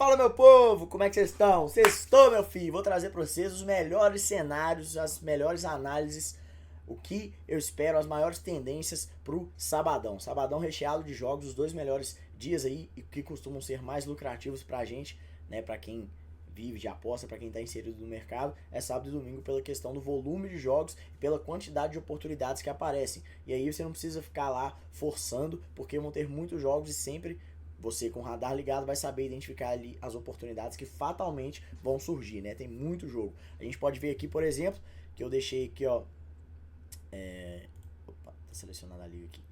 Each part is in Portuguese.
Fala, meu povo, como é que vocês estão? Sextou, meu filho? Vou trazer para vocês os melhores cenários, as melhores análises, o que eu espero, as maiores tendências pro sabadão. Sabadão recheado de jogos, os dois melhores dias aí e que costumam ser mais lucrativos pra gente, né? Pra quem vive de aposta, pra quem tá inserido no mercado, é sábado e domingo pela questão do volume de jogos e pela quantidade de oportunidades que aparecem. E aí você não precisa ficar lá forçando, porque vão ter muitos jogos e sempre você com o radar ligado vai saber identificar ali as oportunidades que fatalmente vão surgir, né? Tem muito jogo. A gente pode ver aqui, por exemplo, que eu deixei aqui, ó. Opa, tá selecionada a liga aqui.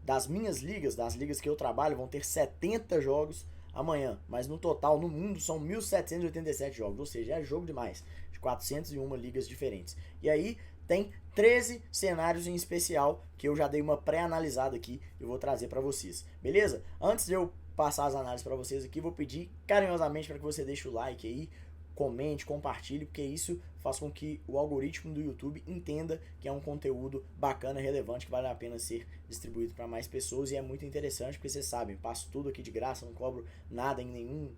Das minhas ligas, das ligas que eu trabalho, vão ter 70 jogos amanhã. Mas no total, no mundo, são 1.787 jogos. Ou seja, é jogo demais. De 401 ligas diferentes. E aí, tem 13 cenários em especial que eu já dei uma pré-analisada aqui e vou trazer para vocês. Beleza? Antes de eu passar as análises para vocês aqui, vou pedir carinhosamente para que você deixe o like aí, comente, compartilhe, porque isso faz com que o algoritmo do YouTube entenda que é um conteúdo bacana, relevante, que vale a pena ser distribuído para mais pessoas e é muito interessante, porque vocês sabem, passo tudo aqui de graça, não cobro nada em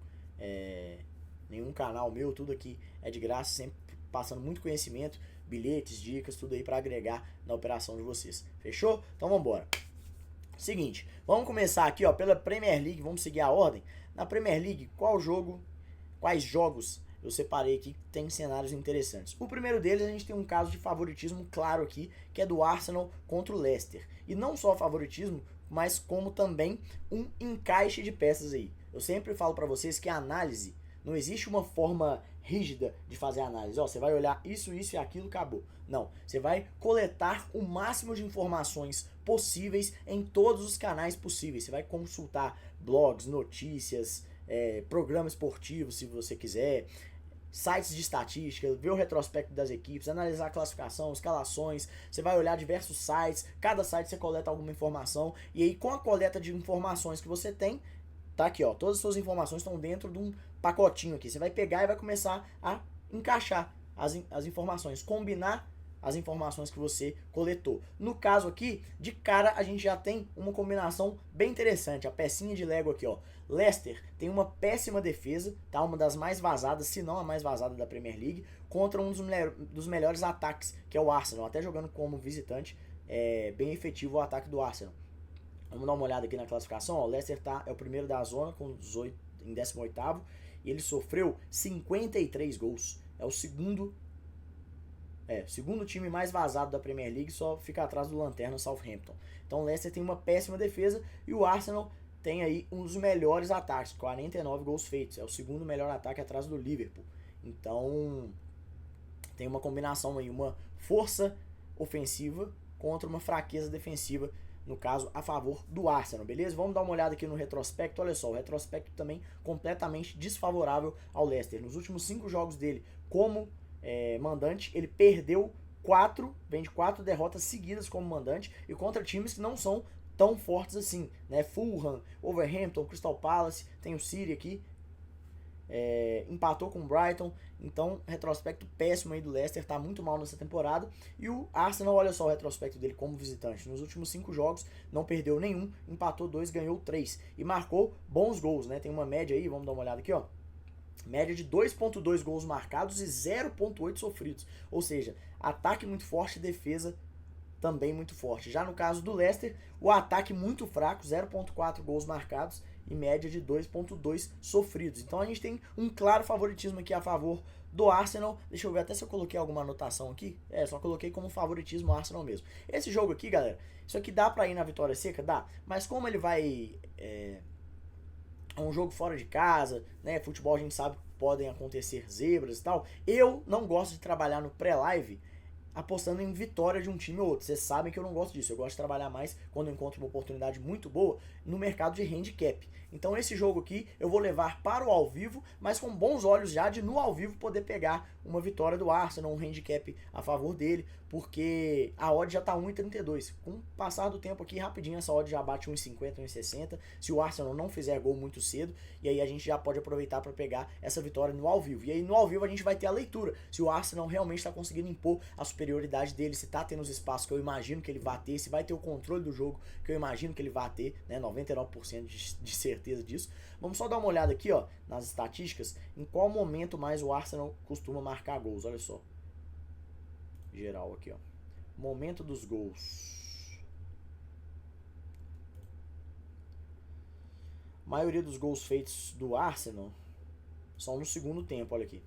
nenhum canal meu, tudo aqui é de graça, sempre passando muito conhecimento, bilhetes, dicas, tudo aí para agregar na operação de vocês. Fechou? Então vamos embora. Seguinte, vamos começar aqui, ó, pela Premier League, vamos seguir a ordem. Na Premier League, quais jogos eu separei aqui que tem cenários interessantes. O primeiro deles, a gente tem um caso de favoritismo claro aqui, que é do Arsenal contra o Leicester. E não só favoritismo, mas como também um encaixe de peças aí. Eu sempre falo para vocês que a análise, não existe uma forma rígida de fazer a análise. Ó, você vai olhar isso e aquilo, acabou. Não, você vai coletar o máximo de informações possíveis em todos os canais possíveis. Você vai consultar blogs, notícias, programas esportivos, se você quiser, sites de estatística, ver o retrospecto das equipes, analisar a classificação, escalações, você vai olhar diversos sites, cada site você coleta alguma informação, e aí com a coleta de informações que você tem, tá aqui, ó, todas as suas informações estão dentro de um pacotinho aqui, você vai pegar e vai começar a encaixar as informações, combinar as informações que você coletou. No caso aqui, de cara a gente já tem uma combinação bem interessante, a pecinha de Lego aqui, ó. Leicester tem uma péssima defesa, tá? Uma das mais vazadas, se não a mais vazada da Premier League, contra um dos melhores ataques, que é o Arsenal. Até jogando como visitante, é bem efetivo o ataque do Arsenal. Vamos dar uma olhada aqui na classificação, ó. O Leicester é o primeiro da zona, com 18, em 18º, e ele sofreu 53 gols. É o segundo time mais vazado da Premier League, só fica atrás do lanterna Southampton. Então o Leicester tem uma péssima defesa e o Arsenal tem aí um dos melhores ataques, 49 gols feitos. É o segundo melhor ataque atrás do Liverpool. Então tem uma combinação aí, uma força ofensiva contra uma fraqueza defensiva, no caso a favor do Arsenal, beleza? Vamos dar uma olhada aqui no retrospecto. Olha só, o retrospecto também completamente desfavorável ao Leicester. Nos últimos 5 jogos dele como mandante, ele perdeu 4, vem de 4 derrotas seguidas como mandante e contra times que não são tão fortes assim, né? Fulham, Wolverhampton, Crystal Palace, tem o City aqui, empatou com o Brighton, então retrospecto péssimo aí do Leicester, tá muito mal nessa temporada. E o Arsenal, olha só o retrospecto dele como visitante, nos últimos 5 jogos não perdeu nenhum, empatou 2, ganhou 3 e marcou bons gols, né? Tem uma média aí, vamos dar uma olhada aqui, ó. Média de 2.2 gols marcados e 0.8 sofridos. Ou seja, ataque muito forte e defesa também muito forte. Já no caso do Leicester, o ataque muito fraco, 0.4 gols marcados e média de 2.2 sofridos. Então a gente tem um claro favoritismo aqui a favor do Arsenal. Deixa eu ver até se eu coloquei alguma anotação aqui. Só coloquei como favoritismo Arsenal mesmo. Esse jogo aqui, galera, isso aqui dá pra ir na vitória seca? Dá. Mas como ele vai... É um jogo fora de casa, né? Futebol a gente sabe que podem acontecer zebras e tal. Eu não gosto de trabalhar no pré-live apostando em vitória de um time ou outro. Vocês sabem que eu não gosto disso. Eu gosto de trabalhar mais quando eu encontro uma oportunidade muito boa no mercado de handicap. Então esse jogo aqui eu vou levar para o ao vivo, mas com bons olhos já de no ao vivo poder pegar uma vitória do Arsenal, um handicap a favor dele, porque a odd já tá 1,32. Com o passar do tempo aqui, rapidinho essa odd já bate 1,50, 1,60, se o Arsenal não fizer gol muito cedo, e aí a gente já pode aproveitar para pegar essa vitória no ao vivo. E aí no ao vivo a gente vai ter a leitura, se o Arsenal realmente está conseguindo impor a superioridade superioridade dele, se tá tendo os espaços que eu imagino que ele vai ter, se vai ter o controle do jogo que eu imagino que ele vai ter, né, 99% de certeza disso. Vamos só dar uma olhada aqui, ó, nas estatísticas, em qual momento mais o Arsenal costuma marcar gols, olha só. Geral aqui, ó. Momento dos gols. A maioria dos gols feitos do Arsenal são no segundo tempo, olha aqui.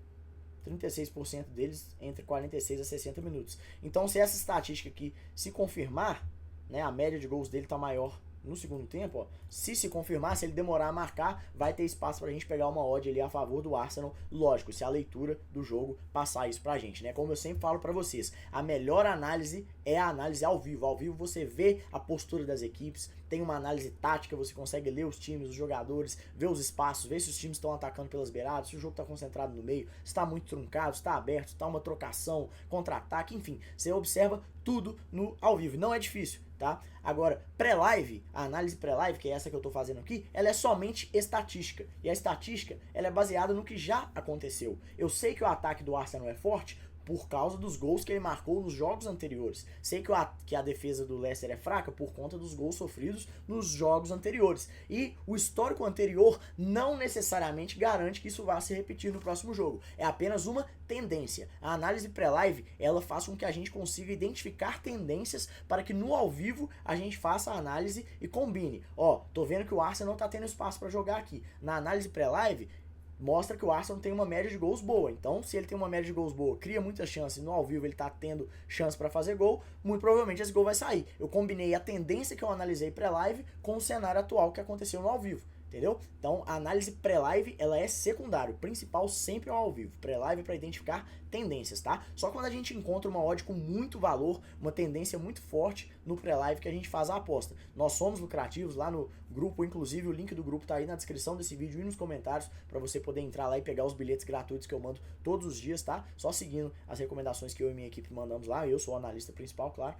36% deles entre 46 a 60 minutos. Então, se essa estatística aqui se confirmar, né, a média de gols dele tá maior no segundo tempo, ó, se confirmar, se ele demorar a marcar, vai ter espaço pra gente pegar uma odd ali a favor do Arsenal, lógico, se a leitura do jogo passar isso pra gente, né? Como eu sempre falo pra vocês, a melhor análise é a análise ao vivo. Ao vivo você vê a postura das equipes, tem uma análise tática, você consegue ler os times, os jogadores, ver os espaços, ver se os times estão atacando pelas beiradas, se o jogo está concentrado no meio, se está muito truncado, se está aberto, se está uma trocação, contra-ataque, enfim, você observa tudo no ao vivo. Não é difícil, tá? Agora, pré-live, a análise pré-live, que é essa que eu estou fazendo aqui, ela é somente estatística. E a estatística, ela é baseada no que já aconteceu. Eu sei que o ataque do Arsenal é forte por causa dos gols que ele marcou nos jogos anteriores. Sei que a defesa do Leicester é fraca por conta dos gols sofridos nos jogos anteriores. E o histórico anterior não necessariamente garante que isso vá se repetir no próximo jogo. É apenas uma tendência. A análise pré-live, ela faz com que a gente consiga identificar tendências para que no ao vivo a gente faça a análise e combine. Ó, tô vendo que o Arsenal não tá tendo espaço para jogar aqui. Na análise pré-live, mostra que o Arsenal tem uma média de gols boa. Então, se ele tem uma média de gols boa, cria muitas chances, no ao vivo ele tá tendo chance para fazer gol, muito provavelmente esse gol vai sair. Eu combinei a tendência que eu analisei pré-live com o cenário atual que aconteceu no ao vivo. Entendeu? Então, a análise pré-live, ela é secundária. O principal sempre é o ao vivo. Pré-live para identificar tendências, tá? Só quando a gente encontra uma odd com muito valor, uma tendência muito forte no pré-live que a gente faz a aposta. Nós somos lucrativos lá no grupo, inclusive o link do grupo tá aí na descrição desse vídeo e nos comentários para você poder entrar lá e pegar os bilhetes gratuitos que eu mando todos os dias, tá? Só seguindo as recomendações que eu e minha equipe mandamos lá. Eu sou o analista principal, claro.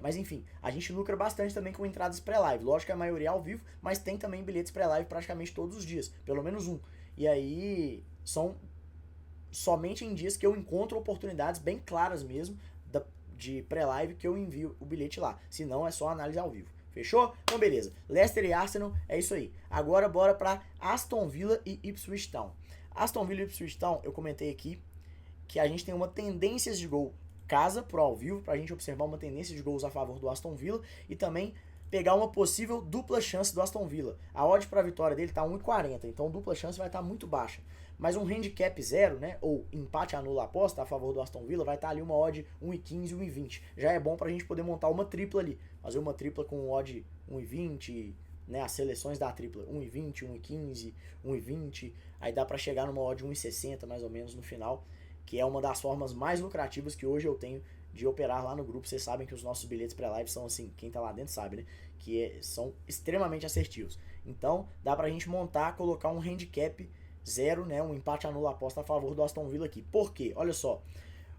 Mas enfim, a gente lucra bastante também com entradas pré-live. Lógico que a maioria é ao vivo, mas tem também bilhetes pré-live praticamente todos os dias, pelo menos um. E aí são somente em dias que eu encontro oportunidades bem claras mesmo de pré-live que eu envio o bilhete lá. Se não, é só análise ao vivo. Fechou? Então beleza. Leicester e Arsenal é isso aí. Agora bora para Aston Villa e Ipswich Town. Aston Villa e Ipswich Town, eu comentei aqui que a gente tem uma tendência de gol casa pro ao vivo, pra gente observar uma tendência de gols a favor do Aston Villa e também pegar uma possível dupla chance do Aston Villa. A odd para a vitória dele tá 1,40, então dupla chance vai estar muito baixa. Mas um handicap 0, né, ou empate anula a aposta a favor do Aston Villa, vai estar ali uma odd 1,15, 1,20. Já é bom pra gente poder montar uma tripla ali, fazer uma tripla com odd 1,20, né, as seleções da tripla 1,20, 1,15, 1,20, aí dá pra chegar numa odd 1,60 mais ou menos no final, que é uma das formas mais lucrativas que hoje eu tenho de operar lá no grupo. Vocês sabem que os nossos bilhetes pré-live são assim, quem tá lá dentro sabe, né? São extremamente assertivos. Então, dá pra gente montar, colocar um handicap 0, né? Um empate anula a aposta a favor do Aston Villa aqui. Por quê? Olha só.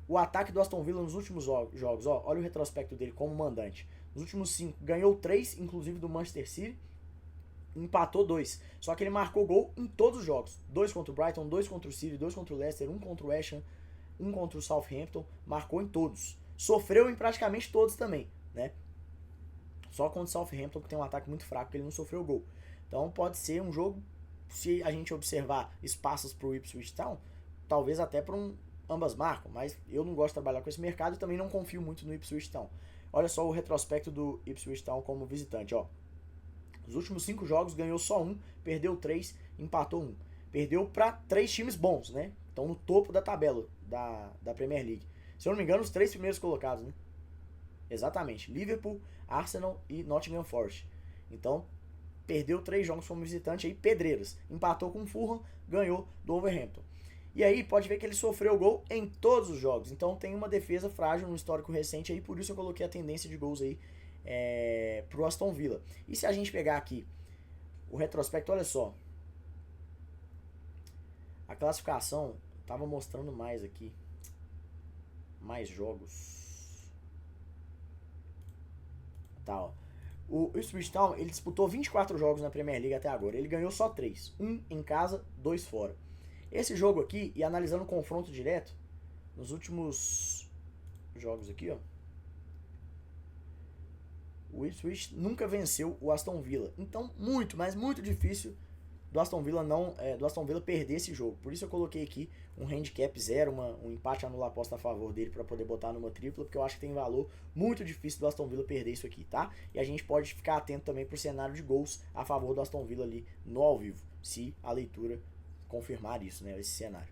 O ataque do Aston Villa nos últimos jogos, ó, olha o retrospecto dele como mandante. Nos últimos 5, ganhou 3, inclusive do Manchester City, empatou 2. Só que ele marcou gol em todos os jogos. 2 contra o Brighton, 2 contra o City, 2 contra o Leicester, 1 contra o West Ham, 1 contra o Southampton, marcou em todos. Sofreu em praticamente todos também, né? Só contra o Southampton, que tem um ataque muito fraco, que ele não sofreu gol. Então pode ser um jogo, se a gente observar espaços para o Ipswich Town, talvez até para ambas marcam, mas eu não gosto de trabalhar com esse mercado e também não confio muito no Ipswich Town. Olha só o retrospecto do Ipswich Town como visitante, ó. Os últimos 5 jogos ganhou só 1, perdeu 3, empatou 1. Perdeu para 3 times bons, né? Estão no topo da tabela da Premier League. Se eu não me engano, os 3 primeiros colocados, né? Exatamente. Liverpool, Arsenal e Nottingham Forest. Então, perdeu 3 jogos como visitante aí, pedreiras. Empatou com o Fulham, ganhou do Wolverhampton. E aí, pode ver que ele sofreu gol em todos os jogos. Então, tem uma defesa frágil no histórico recente aí, por isso eu coloquei a tendência de gols aí pro Aston Villa. E se a gente pegar aqui o retrospecto, olha só. A classificação tava mostrando mais aqui. Mais jogos. Tá, ó. O Ipswich Town, ele disputou 24 jogos na Premier League até agora. Ele ganhou só 3. 1 em casa, 2 fora. Esse jogo aqui, e analisando o confronto direto, nos últimos jogos aqui, ó. O Ipswich nunca venceu o Aston Villa. Então, muito, mas muito difícil do Aston Villa perder esse jogo. Por isso eu coloquei aqui um handicap 0, um empate anula aposta a favor dele para poder botar numa tripla, porque eu acho que tem valor muito difícil do Aston Villa perder isso aqui, tá? E a gente pode ficar atento também pro cenário de gols a favor do Aston Villa ali no ao vivo, se a leitura confirmar isso, né, esse cenário.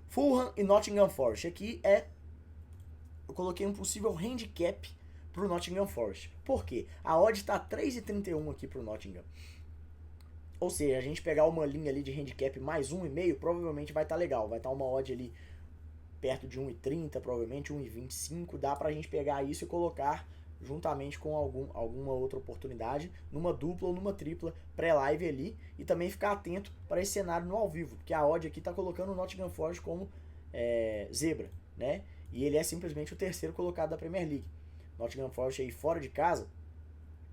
Fulham e Nottingham Forest. Aqui eu coloquei um possível handicap pro Nottingham Forest. Por quê? A odd está 3,31 aqui pro Nottingham. Ou seja, a gente pegar uma linha ali de handicap mais 1,5, provavelmente vai estar legal. Vai estar uma odd ali perto de 1,30, provavelmente 1,25. Dá pra gente pegar isso e colocar juntamente com alguma outra oportunidade, numa dupla ou numa tripla pré-live ali. E também ficar atento para esse cenário no ao vivo, porque a odd aqui tá colocando o Nottingham Forest como zebra, né? E ele é simplesmente o terceiro colocado da Premier League. Nottingham Forest aí fora de casa,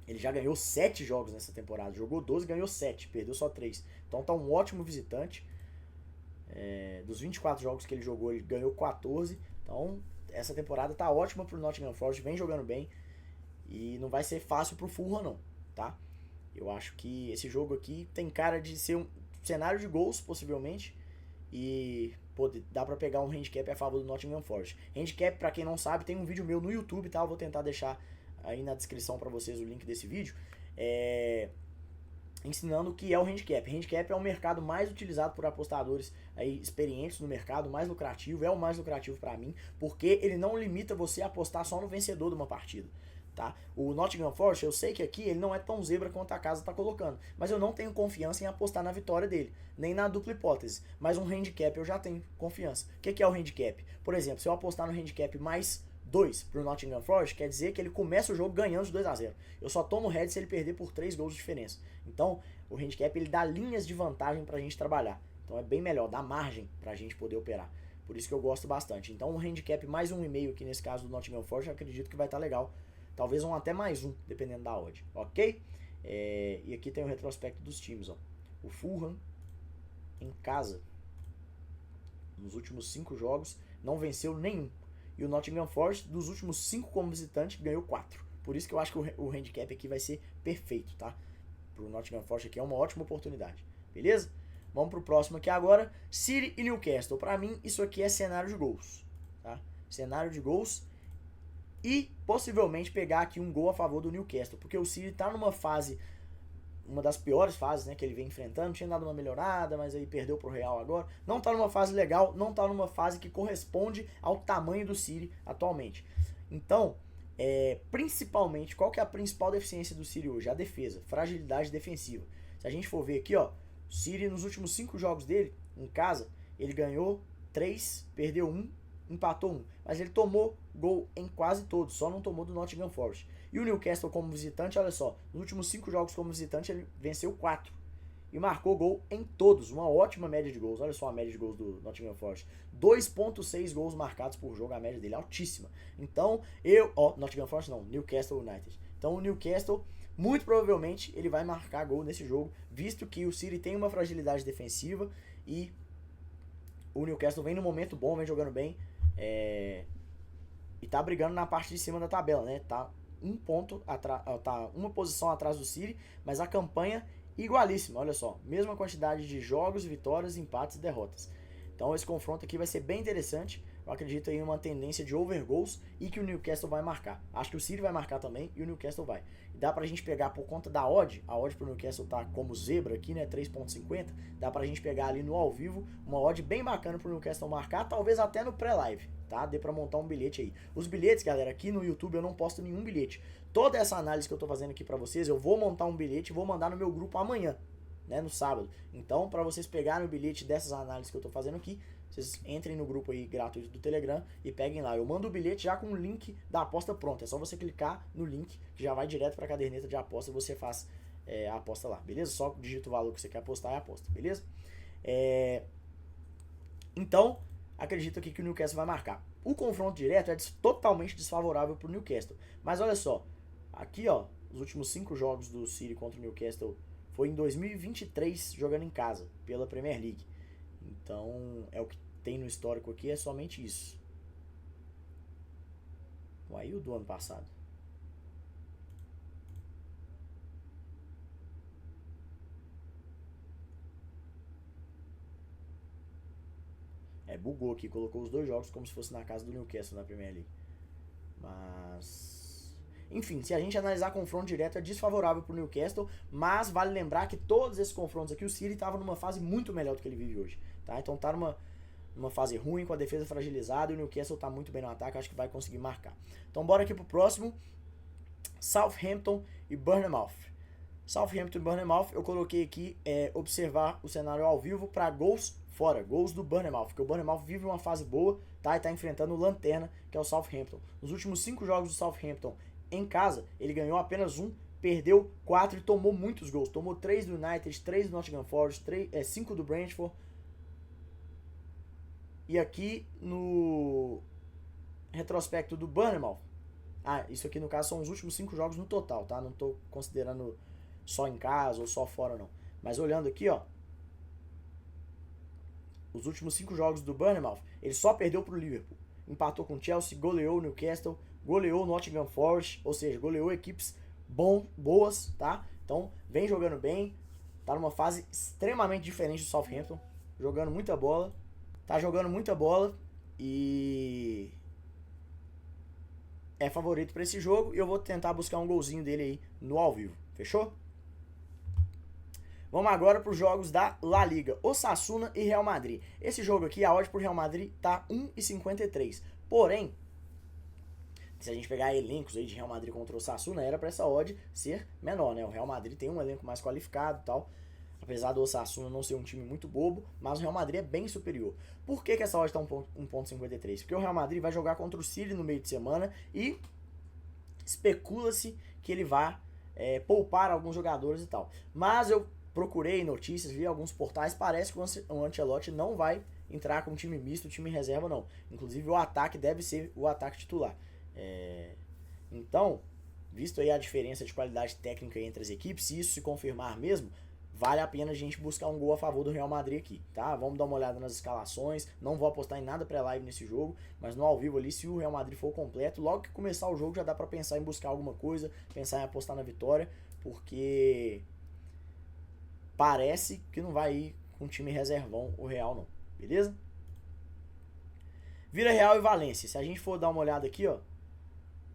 ele já ganhou 7 jogos nessa temporada. Jogou 12, ganhou 7, perdeu só 3. Então tá um ótimo visitante. Dos 24 jogos que ele jogou, ele ganhou 14. Então essa temporada tá ótima pro Nottingham Forest, vem jogando bem. E não vai ser fácil pro Fulham não, tá? Eu acho que esse jogo aqui tem cara de ser um cenário de gols, possivelmente. E dá pra pegar um handicap a favor do Nottingham Forest. Handicap, pra quem não sabe, tem um vídeo meu no YouTube, tá? Eu vou tentar deixar aí na descrição pra vocês o link desse vídeo. Ensinando o que é o handicap. Handicap é o mercado mais utilizado por apostadores aí experientes no mercado, mais lucrativo, é o mais lucrativo pra mim, porque ele não limita você a apostar só no vencedor de uma partida. Tá? O Nottingham Forest, eu sei que aqui ele não é tão zebra quanto a casa está colocando, mas eu não tenho confiança em apostar na vitória dele, nem na dupla hipótese, mas um handicap eu já tenho confiança. O que é o handicap? Por exemplo, se eu apostar no handicap mais 2 para o Nottingham Forest, quer dizer que ele começa o jogo ganhando de 2-0. Eu só tomo head se ele perder por 3 gols de diferença. Então, o handicap ele dá linhas de vantagem para a gente trabalhar. Então é bem melhor, dá margem para a gente poder operar. Por isso que eu gosto bastante. Então, um handicap mais 1,5 aqui nesse caso do Nottingham Forest, eu acredito que vai estar legal. Talvez até mais 1, dependendo da odd, ok? E aqui tem o retrospecto dos times, ó. O Fulham, em casa, nos últimos 5 jogos, não venceu nenhum. E o Nottingham Forest, dos últimos 5 como visitante, ganhou 4. Por isso que eu acho que o handicap aqui vai ser perfeito, tá? Pro Nottingham Forest aqui é uma ótima oportunidade, beleza? Vamos pro próximo aqui agora, City e Newcastle. Pra mim, isso aqui é cenário de gols, tá? Cenário de gols. E possivelmente pegar aqui um gol a favor do Newcastle, porque o City tá numa fase, uma das piores fases, né, que ele vem enfrentando, tinha dado uma melhorada, mas aí perdeu pro Real agora, não tá numa fase legal, não tá numa fase que corresponde ao tamanho do City atualmente. Então, principalmente, qual que é a principal deficiência do City hoje? A defesa, fragilidade defensiva. Se a gente for ver aqui, ó, o City nos últimos 5 jogos dele, em casa, ele ganhou 3, perdeu 1, empatou 1, mas ele tomou gol em quase todos, só não tomou do Nottingham Forest. E o Newcastle como visitante, olha só, nos últimos 5 jogos como visitante ele venceu 4 e marcou gol em todos, uma ótima média de gols. Olha só a média de gols do Nottingham Forest, 2,6 gols marcados por jogo, a média dele é altíssima. Então, Nottingham Forest não, Newcastle United. Então o Newcastle, muito provavelmente, ele vai marcar gol nesse jogo, visto que o City tem uma fragilidade defensiva e o Newcastle vem num momento bom, vem jogando bem, e tá brigando na parte de cima da tabela, né? Tá tá uma posição atrás do City, mas a campanha igualíssima, olha só, mesma quantidade de jogos, vitórias, empates e derrotas. Então esse confronto aqui vai ser bem interessante. Eu acredito em uma tendência de over goals e que o Newcastle vai marcar. Acho que o City vai marcar também e o Newcastle vai. Dá pra gente pegar por conta da odd, a odd pro Newcastle tá como zebra aqui, né, 3,50. Dá pra gente pegar ali no ao vivo uma odd bem bacana pro Newcastle marcar, talvez até no pré-live, tá? Dê pra montar um bilhete aí. Os bilhetes, galera, aqui no YouTube eu não posto nenhum bilhete. Toda essa análise que eu tô fazendo aqui pra vocês, eu vou montar um bilhete e vou mandar no meu grupo amanhã, né, no sábado. Então, pra vocês pegarem o bilhete dessas análises que eu tô fazendo aqui, vocês entrem no grupo aí gratuito do Telegram e peguem lá. Eu mando o bilhete já com o link da aposta pronta. É só você clicar no link que já vai direto para a caderneta de aposta e você faz a aposta lá, beleza? Só digita o valor que você quer apostar e aposta, beleza? Então, acredito aqui que o Newcastle vai marcar. O confronto direto é totalmente desfavorável para o Newcastle. Mas olha só, aqui ó, os últimos 5 jogos do City contra o Newcastle foi em 2023 jogando em casa pela Premier League. Então, é o que tem no histórico aqui, é somente isso. Aí o do ano passado. Bugou aqui, colocou os dois jogos como se fosse na casa do Newcastle na Premier League. Mas... enfim, se a gente analisar confronto direto, é desfavorável pro Newcastle, mas vale lembrar que todos esses confrontos aqui, o City estava numa fase muito melhor do que ele vive hoje, tá? Então tá numa fase ruim, com a defesa fragilizada, e o Newcastle tá muito bem no ataque, acho que vai conseguir marcar. Então bora aqui pro próximo, Southampton e Bournemouth. Southampton e Bournemouth, eu coloquei aqui observar o cenário ao vivo para gols fora, gols do Bournemouth, porque o Bournemouth vive uma fase boa, tá? E tá enfrentando o Lanterna, que é o Southampton. Nos últimos 5 jogos do Southampton em casa, ele ganhou apenas 1, perdeu 4 e tomou muitos gols. Tomou 3 do United, 3 do Nottingham Forest, 5 do Brentford. E aqui no retrospecto do Bournemouth, isso aqui no caso são os últimos 5 jogos no total, tá? Não tô considerando só em casa ou só fora não. Mas olhando aqui, ó, os últimos 5 jogos do Bournemouth, ele só perdeu pro Liverpool. Empatou com o Chelsea, goleou o Newcastle, goleou o Nottingham Forest, ou seja, goleou equipes boas, tá? Então, vem jogando bem, tá numa fase extremamente diferente do Southampton, jogando muita bola, e é favorito para esse jogo, e eu vou tentar buscar um golzinho dele aí no ao vivo, fechou? Vamos agora para os jogos da La Liga, Osasuna e Real Madrid. Esse jogo aqui, a odd pro Real Madrid tá 1,53. Porém, se a gente pegar elencos aí de Real Madrid contra o Osasuna, era para essa odd ser menor, né? O Real Madrid tem um elenco mais qualificado e tal, apesar do Osasuna não ser um time muito bobo, mas o Real Madrid é bem superior. Por que essa odd tá 1,53? Porque o Real Madrid vai jogar contra o City no meio de semana e especula-se que ele vai poupar alguns jogadores e tal. Mas eu procurei notícias, vi alguns portais, parece que o Ancelotti não vai entrar com time misto, time reserva não. Inclusive o ataque deve ser o ataque titular. Então, visto aí a diferença de qualidade técnica entre as equipes, se isso se confirmar mesmo, vale a pena a gente buscar um gol a favor do Real Madrid aqui, tá? Vamos dar uma olhada nas escalações, não vou apostar em nada pré-live nesse jogo, mas no ao vivo ali, se o Real Madrid for completo, logo que começar o jogo já dá pra pensar em buscar alguma coisa, pensar em apostar na vitória, porque parece que não vai ir com time reservão o Real não, beleza? Vila Real e Valência, se a gente for dar uma olhada aqui, ó,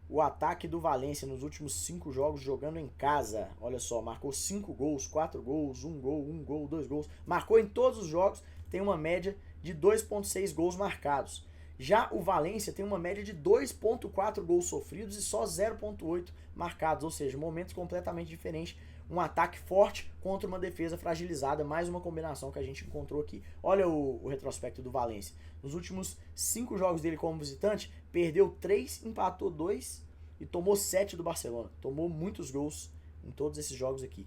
o ataque do Valência nos últimos 5 jogos jogando em casa, olha só, marcou 5 gols, 4 gols, 1 gol, 2 gols, marcou em todos os jogos, tem uma média de 2,6 gols marcados. Já o Valência tem uma média de 2,4 gols sofridos e só 0,8 marcados, ou seja, momentos completamente diferentes. Um ataque forte contra uma defesa fragilizada, mais uma combinação que a gente encontrou aqui. Olha o retrospecto do Valência. Nos últimos 5 jogos dele como visitante, perdeu 3, empatou 2 e tomou 7 do Barcelona. Tomou muitos gols em todos esses jogos aqui.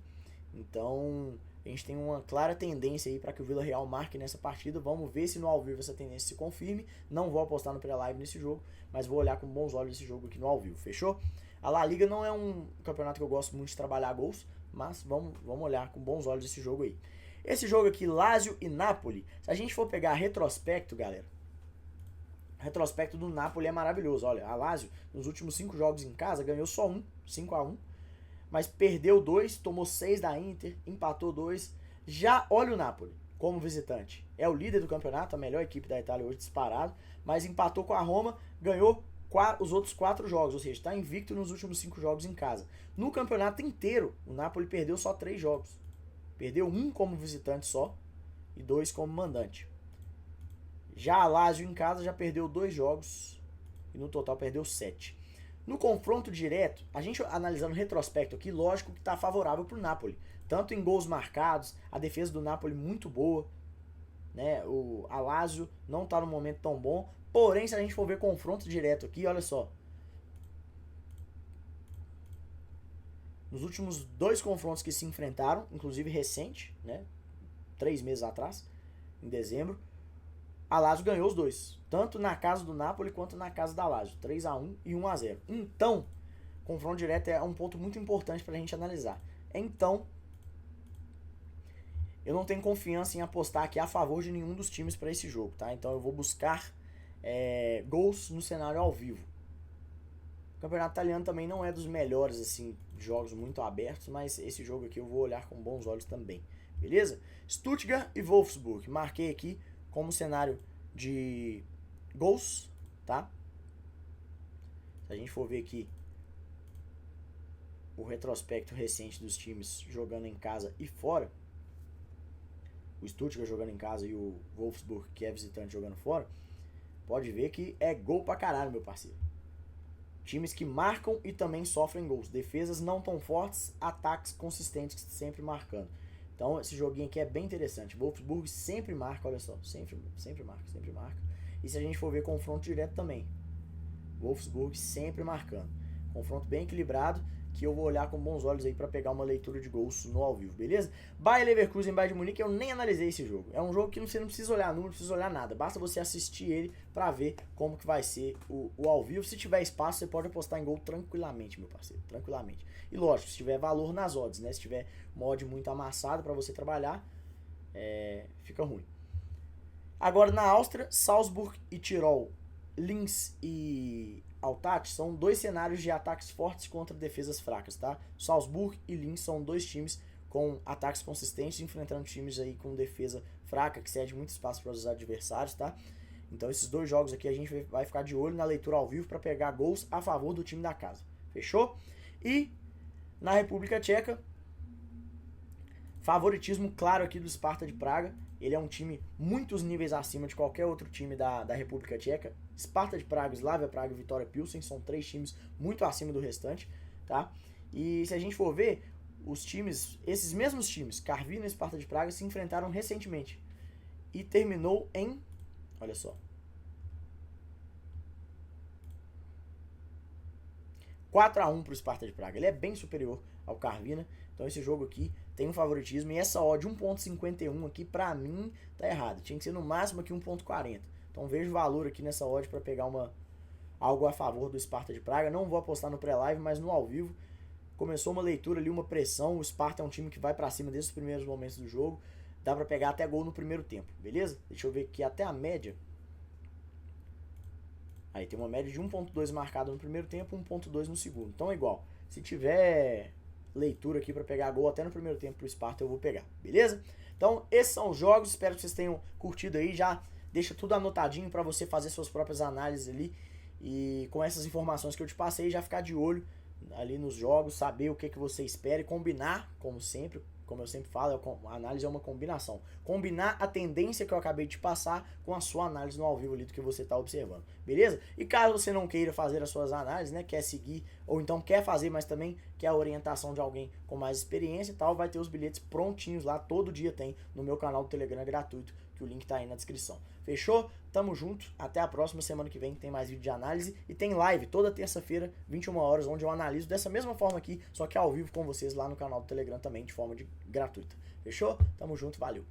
Então, a gente tem uma clara tendência aí para que o Vila Real marque nessa partida. Vamos ver se no ao vivo essa tendência se confirme. Não vou apostar no pré-live nesse jogo, mas vou olhar com bons olhos esse jogo aqui no ao vivo, fechou? A La Liga não é um campeonato que eu gosto muito de trabalhar gols, mas vamos olhar com bons olhos esse jogo aí. Esse jogo aqui, Lazio e Napoli, se a gente for pegar retrospecto, galera, o retrospecto do Napoli é maravilhoso. Olha, a Lazio, nos últimos 5 jogos em casa, ganhou só 5-1, mas perdeu 2, tomou 6 da Inter, empatou 2. Já olha o Napoli como visitante. É o líder do campeonato, a melhor equipe da Itália hoje disparado, mas empatou com a Roma, ganhou os outros 4 jogos, ou seja, está invicto nos últimos 5 jogos em casa. No campeonato inteiro, o Napoli perdeu só 3 jogos. Perdeu 1 como visitante só e 2 como mandante. Já a Lazio em casa já perdeu 2 jogos e no total perdeu 7. No confronto direto, a gente analisando o retrospecto aqui, lógico que está favorável para o Napoli. Tanto em gols marcados, a defesa do Napoli muito boa, né? A Lazio não está num momento tão bom. Porém, se a gente for ver confronto direto aqui, olha só. Nos últimos 2 confrontos que se enfrentaram, inclusive recente, né? 3 meses atrás, em dezembro, a Lazio ganhou os 2. Tanto na casa do Napoli quanto na casa da Lazio. 3-1 e 1-0. Então, confronto direto é um ponto muito importante para a gente analisar. Então, eu não tenho confiança em apostar aqui a favor de nenhum dos times para esse jogo, tá? Então eu vou buscar gols no cenário ao vivo. campeonato italiano também não é dos melhores, assim, jogos muito abertos, mas esse jogo aqui eu vou olhar com bons olhos também, beleza? Stuttgart e Wolfsburg, marquei aqui como cenário de gols, tá? Se a gente for ver aqui o retrospecto recente dos times jogando em casa e fora, o Stuttgart jogando em casa e o Wolfsburg, que é visitante, jogando fora, pode ver que é gol pra caralho, meu parceiro. Times que marcam e também sofrem gols. Defesas não tão fortes, ataques consistentes, sempre marcando. Então esse joguinho aqui é bem interessante. Wolfsburg sempre marca, olha só. Sempre marca, sempre marca. E se a gente for ver confronto direto também, Wolfsburg sempre marcando. Confronto bem equilibrado, que eu vou olhar com bons olhos aí para pegar uma leitura de gols no ao vivo, beleza? Bayer Leverkusen e Bayern de Munique, eu nem analisei esse jogo. É um jogo que você não precisa olhar número, não precisa olhar nada. Basta você assistir ele para ver como que vai ser o ao vivo. Se tiver espaço, você pode apostar em gol tranquilamente, meu parceiro, tranquilamente. E lógico, se tiver valor nas odds, né? Se tiver uma odd muito amassada para você trabalhar, fica ruim. Agora na Áustria, Salzburg e Tirol, Linz e Altach são dois cenários de ataques fortes contra defesas fracas, tá? Salzburg e Linz são dois times com ataques consistentes enfrentando times aí com defesa fraca, que cede muito espaço para os adversários, tá? Então esses dois jogos aqui a gente vai ficar de olho na leitura ao vivo para pegar gols a favor do time da casa. Fechou? E na República Tcheca, favoritismo claro aqui do Sparta de Praga. Ele é um time muitos níveis acima de qualquer outro time da República Tcheca. Sparta de Praga, Slavia Praga e Vitória Pilsen são três times muito acima do restante, tá? E se a gente for ver, os times, esses mesmos times, Karvina e Sparta de Praga, se enfrentaram recentemente. E terminou em, olha só, 4-1 pro Sparta de Praga. Ele é bem superior ao Karvina. Então esse jogo aqui tem um favoritismo. E essa odd 1.51 aqui, pra mim, tá errado. Tinha que ser no máximo aqui 1.40. Então vejo valor aqui nessa odd para pegar algo a favor do Sparta de Praga. Não vou apostar no pré-live, mas no ao vivo. Começou uma leitura ali, uma pressão. O Sparta é um time que vai para cima desde os primeiros momentos do jogo. Dá para pegar até gol no primeiro tempo, beleza? Deixa eu ver aqui até a média. Aí tem uma média de 1.2 marcado no primeiro tempo, 1.2 no segundo. Então é igual. Se tiver leitura aqui para pegar gol até no primeiro tempo pro Sparta, eu vou pegar, beleza? Então esses são os jogos. Espero que vocês tenham curtido aí. Já deixa tudo anotadinho para você fazer suas próprias análises ali. E com essas informações que eu te passei, já ficar de olho ali nos jogos, saber o que você espera e combinar, como sempre, como eu sempre falo, a análise é uma combinação. Combinar a tendência que eu acabei de passar com a sua análise no ao vivo ali do que você está observando, beleza? E caso você não queira fazer as suas análises, né, quer seguir, ou então quer fazer, mas também quer a orientação de alguém com mais experiência e tal, vai ter os bilhetes prontinhos lá, todo dia tem no meu canal do Telegram gratuito, que o link tá aí na descrição. Fechou? Tamo junto, até a próxima semana que vem tem mais vídeo de análise e tem live toda terça-feira, 21 horas, onde eu analiso dessa mesma forma aqui, só que ao vivo com vocês lá no canal do Telegram também, de forma gratuita. Fechou? Tamo junto, valeu!